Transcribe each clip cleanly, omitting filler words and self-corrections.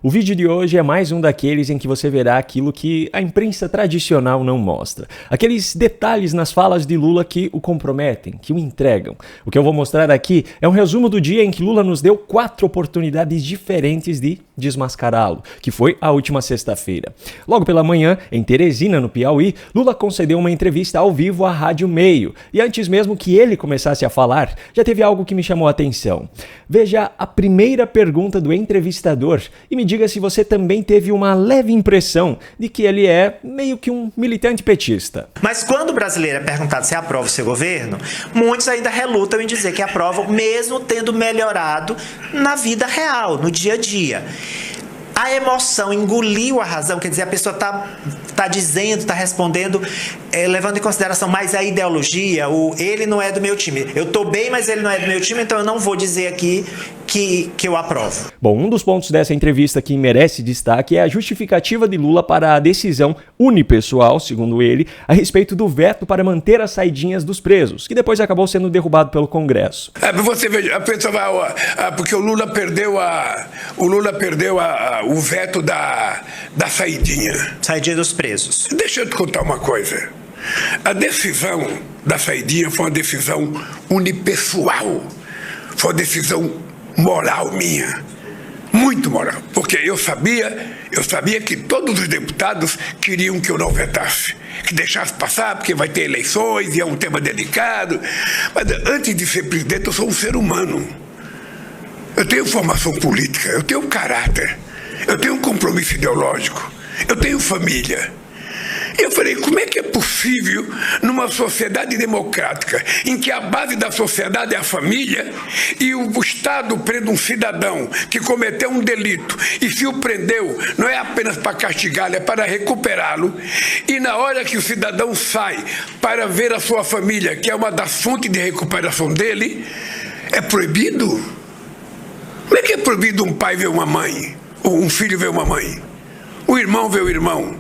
O vídeo de hoje é mais um daqueles em que você verá aquilo que a imprensa tradicional não mostra. Aqueles detalhes nas falas de Lula que o comprometem, que o entregam. O que eu vou mostrar aqui é um resumo do dia em que Lula nos deu 4 oportunidades diferentes de desmascará-lo, que foi a última sexta-feira. Logo pela manhã, em Teresina, no Piauí, Lula concedeu uma entrevista ao vivo à Rádio Meio. E antes mesmo que ele começasse a falar, já teve algo que me chamou a atenção. Veja a primeira pergunta do entrevistador e me diga se você também teve uma leve impressão de que ele é meio que um militante petista. Mas quando o brasileiro é perguntado se aprova o seu governo, muitos ainda relutam em dizer que aprovam, mesmo tendo melhorado na vida real, no dia a dia. A emoção engoliu a razão, quer dizer, a pessoa tá dizendo, está respondendo, levando em consideração mais a ideologia, ele não é do meu time. Eu estou bem, mas ele não é do meu time, então eu não vou dizer aqui que eu aprovo. Bom, um dos pontos dessa entrevista que merece destaque é a justificativa de Lula para a decisão unipessoal, segundo ele, a respeito do veto para manter as saidinhas dos presos, que depois acabou sendo derrubado pelo Congresso. Você veja, a pessoa vai, porque o Lula perdeu o veto da saidinha. Saidinha dos presos. Deixa eu te contar uma coisa. A decisão da saidinha foi uma decisão unipessoal. Foi uma decisão moral minha. Muito moral. Porque eu sabia que todos os deputados queriam que eu não vetasse. Que deixasse passar, porque vai ter eleições e é um tema delicado. Mas antes de ser presidente, eu sou um ser humano. Eu tenho formação política, eu tenho caráter. Eu tenho um compromisso ideológico, eu tenho família. E eu falei, como é que é possível, numa sociedade democrática, em que a base da sociedade é a família, e o Estado prende um cidadão que cometeu um delito, e se o prendeu, não é apenas para castigá-lo, é para recuperá-lo, e na hora que o cidadão sai para ver a sua família, que é uma das fontes de recuperação dele, é proibido? Como é que é proibido um pai ver uma mãe? Um filho vê uma mãe, o irmão vê o irmão,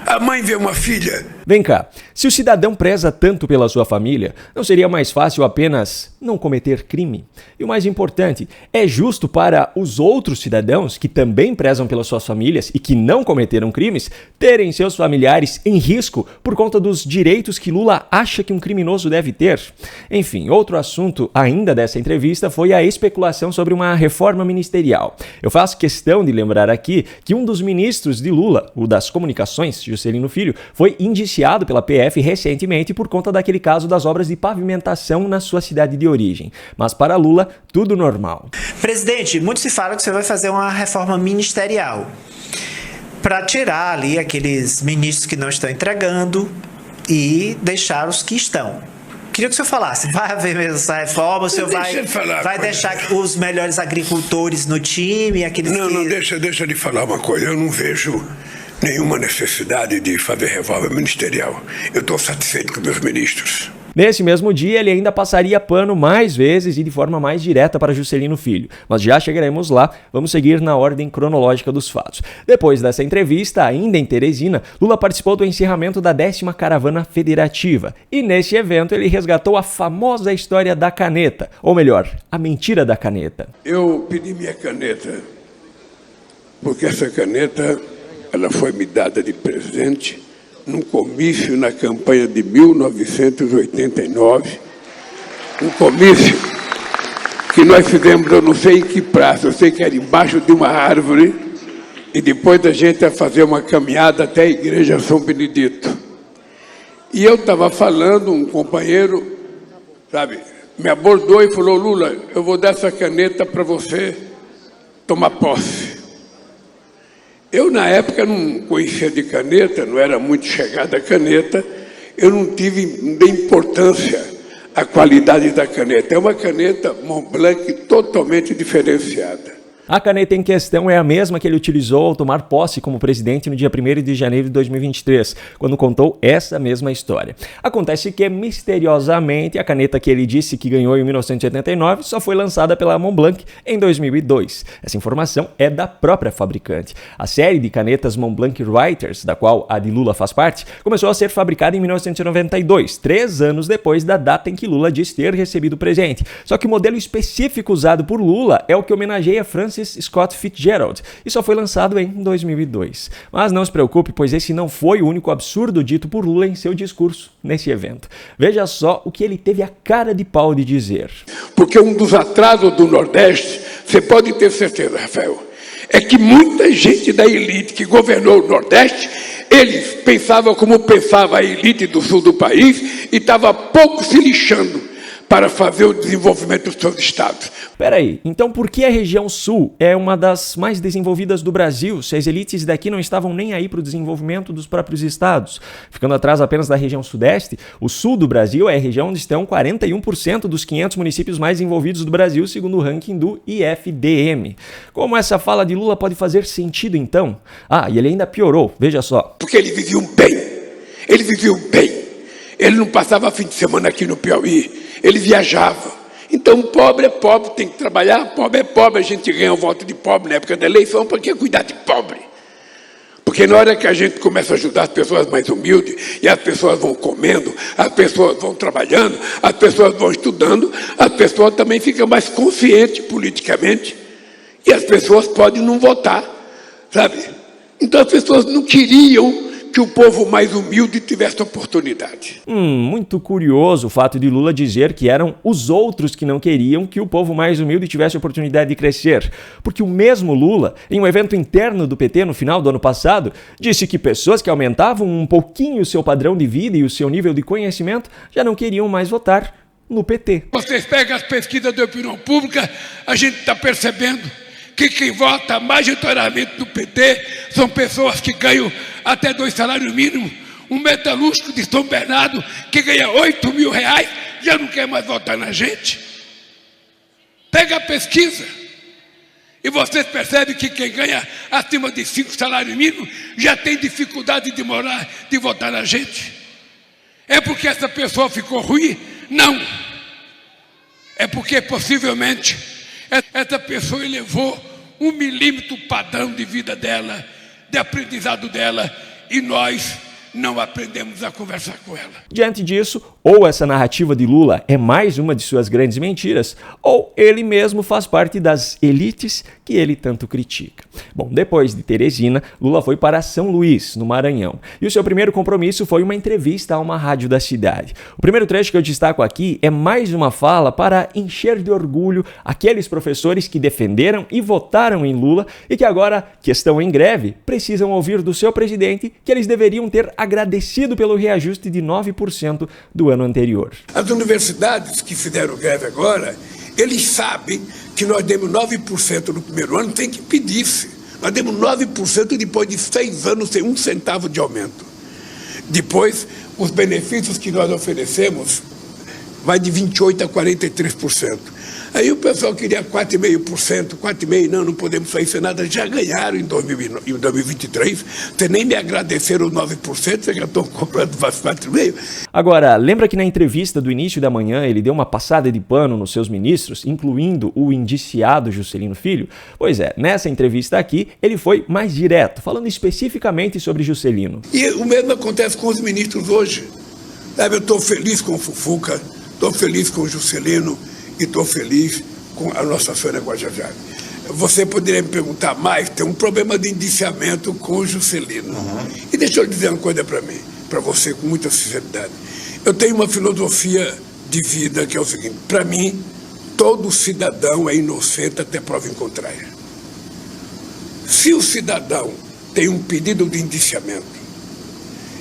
a mãe vê uma filha. Vem cá, se o cidadão preza tanto pela sua família, não seria mais fácil apenas não cometer crime? E o mais importante, é justo para os outros cidadãos que também prezam pelas suas famílias e que não cometeram crimes, terem seus familiares em risco por conta dos direitos que Lula acha que um criminoso deve ter? Enfim, outro assunto ainda dessa entrevista foi a especulação sobre uma reforma ministerial. Eu faço questão de lembrar aqui que um dos ministros de Lula, o das comunicações, Juscelino Filho, foi indiciado pela PF recentemente por conta daquele caso das obras de pavimentação na sua cidade de origem. Mas para Lula, tudo normal. Presidente, muito se fala que você vai fazer uma reforma ministerial para tirar ali aqueles ministros que não estão entregando e deixar os que estão. Queria que o senhor falasse, vai haver mesmo essa reforma, o senhor vai deixar os melhores agricultores no time, aqueles Não, deixa de falar uma coisa, eu não vejo nenhuma necessidade de fazer reforma ministerial. Eu estou satisfeito com meus ministros. Nesse mesmo dia, ele ainda passaria pano mais vezes e de forma mais direta para Juscelino Filho. Mas já chegaremos lá, vamos seguir na ordem cronológica dos fatos. Depois dessa entrevista, ainda em Teresina, Lula participou do encerramento da 10ª Caravana Federativa. E nesse evento ele resgatou a famosa história da caneta, ou melhor, a mentira da caneta. Eu pedi minha caneta, porque essa caneta ela foi me dada de presente num comício na campanha de 1989, um comício que nós fizemos, eu não sei em que praça, eu sei que era embaixo de uma árvore, e depois a gente ia fazer uma caminhada até a igreja São Benedito. E eu estava falando, um companheiro, me abordou e falou, Lula, eu vou dar essa caneta para você tomar posse. Eu, na época, não conhecia de caneta, não era muito chegada a caneta, eu não tive importância a qualidade da caneta. É uma caneta Montblanc totalmente diferenciada. A caneta em questão é a mesma que ele utilizou ao tomar posse como presidente no dia 1º de janeiro de 2023, quando contou essa mesma história. Acontece que, misteriosamente, a caneta que ele disse que ganhou em 1989 só foi lançada pela Montblanc em 2002. Essa informação é da própria fabricante. A série de canetas Montblanc Writers, da qual a de Lula faz parte, começou a ser fabricada em 1992, 3 anos depois da data em que Lula diz ter recebido o presente. Só que o modelo específico usado por Lula é o que homenageia Francis Francis Scott Fitzgerald e só foi lançado em 2002. Mas não se preocupe, pois esse não foi o único absurdo dito por Lula em seu discurso nesse evento. Veja só o que ele teve a cara de pau de dizer. Porque um dos atrasos do Nordeste, você pode ter certeza, Rafael, é que muita gente da elite que governou o Nordeste, eles pensavam como pensava a elite do sul do país e estava pouco se lixando para fazer o desenvolvimento dos seus estados. Peraí, então por que a região sul é uma das mais desenvolvidas do Brasil, se as elites daqui não estavam nem aí para o desenvolvimento dos próprios estados? Ficando atrás apenas da região sudeste, o sul do Brasil é a região onde estão 41% dos 500 municípios mais desenvolvidos do Brasil, segundo o ranking do IFDM. Como essa fala de Lula pode fazer sentido então? Ah, e ele ainda piorou, veja só. Porque eles viviam bem, ele não passava fim de semana aqui no Piauí, ele viajava. Então, pobre é pobre, tem que trabalhar, pobre é pobre, a gente ganha o voto de pobre na época da eleição, para que cuidar de pobre? Porque na hora que a gente começa a ajudar as pessoas mais humildes, e as pessoas vão comendo, as pessoas vão trabalhando, as pessoas vão estudando, as pessoas também ficam mais conscientes politicamente, e as pessoas podem não votar, sabe? Então as pessoas não queriam que o povo mais humilde tivesse oportunidade. Muito curioso o fato de Lula dizer que eram os outros que não queriam que o povo mais humilde tivesse oportunidade de crescer. Porque o mesmo Lula, em um evento interno do PT no final do ano passado, disse que pessoas que aumentavam um pouquinho o seu padrão de vida e o seu nível de conhecimento já não queriam mais votar no PT. Vocês pegam as pesquisas de opinião pública, a gente está percebendo que quem vota majoritariamente no PT são pessoas que ganham até 2 salários mínimos. Um metalúrgico de São Bernardo que ganha R$8.000 já não quer mais votar na gente. Pega a pesquisa e vocês percebem que quem ganha acima de 5 salários mínimos já tem dificuldade de votar na gente. É porque essa pessoa ficou ruim? Não. É porque possivelmente essa pessoa elevou 1 milímetro o padrão de vida dela, de aprendizado dela, e nós não aprendemos a conversar com ela. Diante disso, ou essa narrativa de Lula é mais uma de suas grandes mentiras, ou ele mesmo faz parte das elites que ele tanto critica. Bom, depois de Teresina, Lula foi para São Luís, no Maranhão, e o seu primeiro compromisso foi uma entrevista a uma rádio da cidade. O primeiro trecho que eu destaco aqui é mais uma fala para encher de orgulho aqueles professores que defenderam e votaram em Lula e que agora, que estão em greve, precisam ouvir do seu presidente que eles deveriam ter agradecido pelo reajuste de 9% do ano anterior. As universidades que fizeram greve agora, eles sabem que nós demos 9% no primeiro ano, tem que pedir-se. Nós demos 9% depois de 6 anos sem 1 centavo de aumento. Depois, os benefícios que nós oferecemos vai de 28% a 43%. Aí o pessoal queria 4,5%, 4,5%, não podemos fazer nada, já ganharam em 2023, você nem me agradeceram os 9%, você já estão comprando 4,5%. Agora, lembra que na entrevista do início da manhã ele deu uma passada de pano nos seus ministros, incluindo o indiciado Juscelino Filho? Pois é, nessa entrevista aqui, ele foi mais direto, falando especificamente sobre Juscelino. E o mesmo acontece com os ministros hoje. Sabe, eu estou feliz com o Fufuca, estou feliz com o Juscelino, e estou feliz com a nossa Sônia Guajajara. Você poderia me perguntar mais, tem um problema de indiciamento com o Juscelino. E deixa eu dizer uma coisa para mim, para você, com muita sinceridade. Eu tenho uma filosofia de vida que é o seguinte: para mim, todo cidadão é inocente até prova em contrário. Se o cidadão tem um pedido de indiciamento,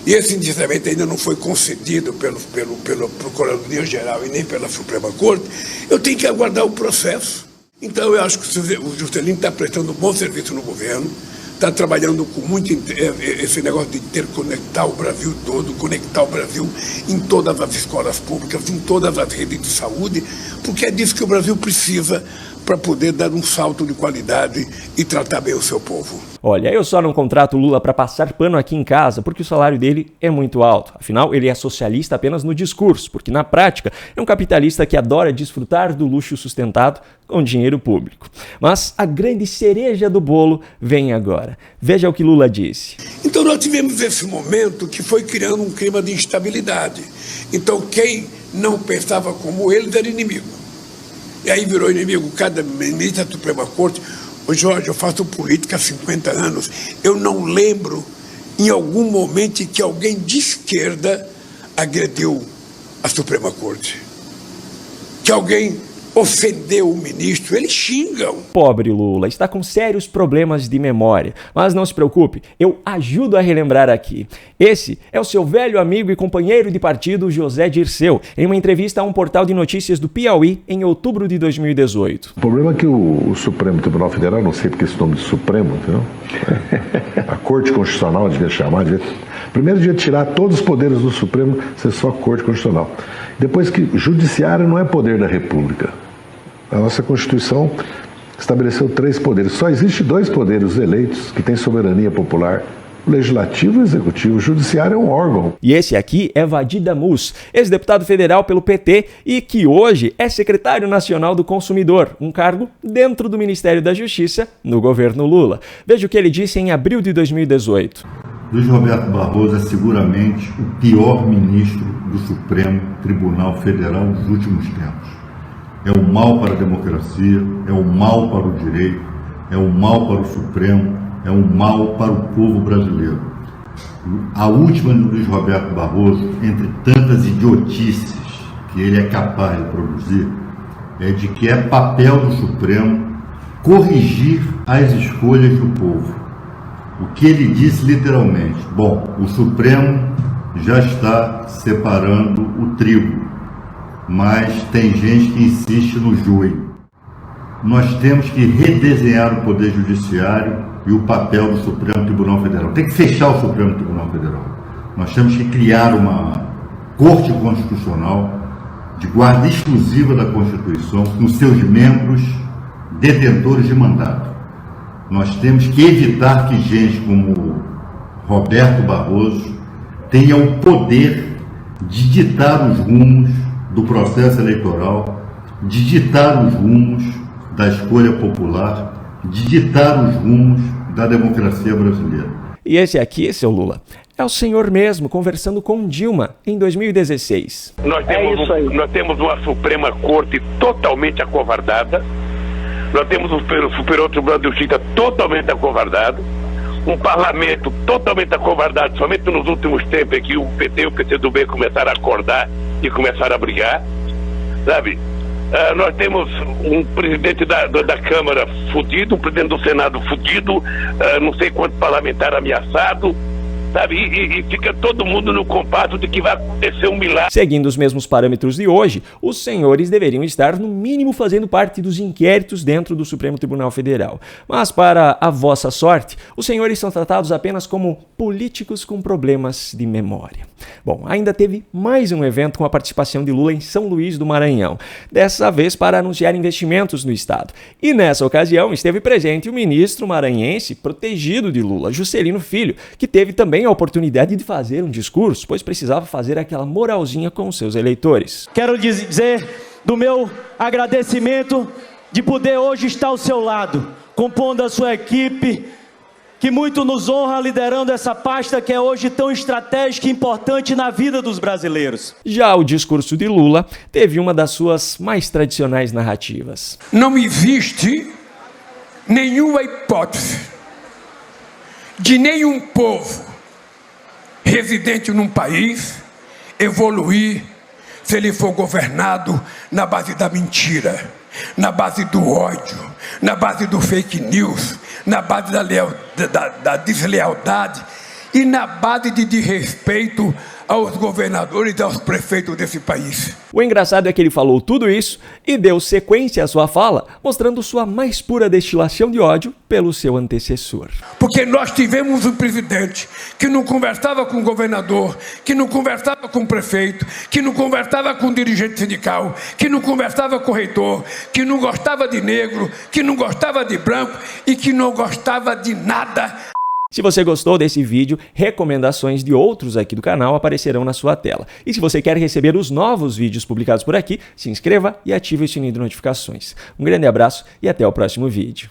e esse indiciamento ainda não foi concedido pela Procuradoria-Geral e nem pela Suprema Corte, eu tenho que aguardar o processo. Então eu acho que o Juscelino está prestando um bom serviço no governo, está trabalhando com muito esse negócio de interconectar o Brasil todo, conectar o Brasil em todas as escolas públicas, em todas as redes de saúde, porque é disso que o Brasil precisa para poder dar um salto de qualidade e tratar bem o seu povo. Olha, eu só não contrato Lula para passar pano aqui em casa porque o salário dele é muito alto. Afinal, ele é socialista apenas no discurso, porque na prática é um capitalista que adora desfrutar do luxo sustentado com dinheiro público. Mas a grande cereja do bolo vem agora. Veja o que Lula disse. Então nós tivemos esse momento que foi criando um clima de instabilidade. Então quem não pensava como eles era inimigo. E aí virou inimigo. Cada ministro da Suprema Corte, Ô Jorge, eu faço política há 50 anos. Eu não lembro em algum momento em que alguém de esquerda agrediu a Suprema Corte. Que alguém ofendeu o ministro, eles xingam. Pobre Lula, está com sérios problemas de memória, mas não se preocupe, eu ajudo a relembrar aqui. Esse é o seu velho amigo e companheiro de partido José Dirceu, em uma entrevista a um portal de notícias do Piauí em outubro de 2018. O problema é que o Supremo Tribunal Federal, não sei porque esse nome de Supremo, entendeu? A Corte Constitucional devia chamar, primeiro devia tirar todos os poderes do Supremo, ser só Corte Constitucional. Depois que Judiciário não é poder da República. A nossa Constituição estabeleceu 3 poderes. Só existe 2 poderes eleitos que têm soberania popular. O Legislativo e o Executivo. O Judiciário é um órgão. E esse aqui é Vadir Damus, ex-deputado federal pelo PT e que hoje é secretário nacional do Consumidor, um cargo dentro do Ministério da Justiça no governo Lula. Veja o que ele disse em abril de 2018. Luiz Roberto Barroso é seguramente o pior ministro do Supremo Tribunal Federal dos últimos tempos. É o mal para a democracia, é o mal para o direito, é o mal para o Supremo, é o mal para o povo brasileiro. A última do Luiz Roberto Barroso, entre tantas idiotices que ele é capaz de produzir, é de que é papel do Supremo corrigir as escolhas do povo. O que ele disse literalmente: bom, o Supremo já está separando o trigo, mas tem gente que insiste no joio. Nós temos que redesenhar o Poder Judiciário e o papel do Supremo Tribunal Federal. Tem que fechar o Supremo Tribunal Federal. Nós temos que criar uma Corte Constitucional de guarda exclusiva da Constituição, com seus membros detentores de mandato. Nós temos que evitar que gente como Roberto Barroso tenha o poder de ditar os rumos do processo eleitoral, de ditar os rumos da escolha popular, de ditar os rumos da democracia brasileira. E esse aqui, seu Lula, é o senhor mesmo conversando com Dilma em 2016. Nós temos uma Suprema Corte totalmente acovardada, nós temos um Superior Tribunal de Justiça totalmente acovardado, um parlamento totalmente acovardado. Somente nos últimos tempos é que o PT e o PCdoB começaram a acordar e começaram a brigar, sabe? Nós temos um presidente da Câmara fudido, um presidente do Senado fudido, não sei quanto parlamentar ameaçado, sabe? E fica todo mundo no compasso de que vai acontecer um milagre. Seguindo os mesmos parâmetros de hoje, os senhores deveriam estar, no mínimo, fazendo parte dos inquéritos dentro do Supremo Tribunal Federal. Mas, para a vossa sorte, os senhores são tratados apenas como políticos com problemas de memória. Bom, ainda teve mais um evento com a participação de Lula em São Luís do Maranhão, dessa vez para anunciar investimentos no estado. E nessa ocasião esteve presente o ministro maranhense protegido de Lula, Juscelino Filho, que teve também a oportunidade de fazer um discurso, pois precisava fazer aquela moralzinha com os seus eleitores. Quero dizer do meu agradecimento de poder hoje estar ao seu lado, compondo a sua equipe, que muito nos honra liderando essa pasta que é hoje tão estratégica e importante na vida dos brasileiros. Já o discurso de Lula teve uma das suas mais tradicionais narrativas. Não existe nenhuma hipótese de nenhum povo residente num país evoluir se ele for governado na base da mentira, na base do ódio, na base do fake news, na base da deslealdade e na base de desrespeito aos governadores e aos prefeitos desse país. O engraçado é que ele falou tudo isso e deu sequência à sua fala, mostrando sua mais pura destilação de ódio pelo seu antecessor. Porque nós tivemos um presidente que não conversava com o governador, que não conversava com o prefeito, que não conversava com o dirigente sindical, que não conversava com o reitor, que não gostava de negro, que não gostava de branco e que não gostava de nada. Se você gostou desse vídeo, recomendações de outros aqui do canal aparecerão na sua tela. E se você quer receber os novos vídeos publicados por aqui, se inscreva e ative o sininho de notificações. Um grande abraço e até o próximo vídeo.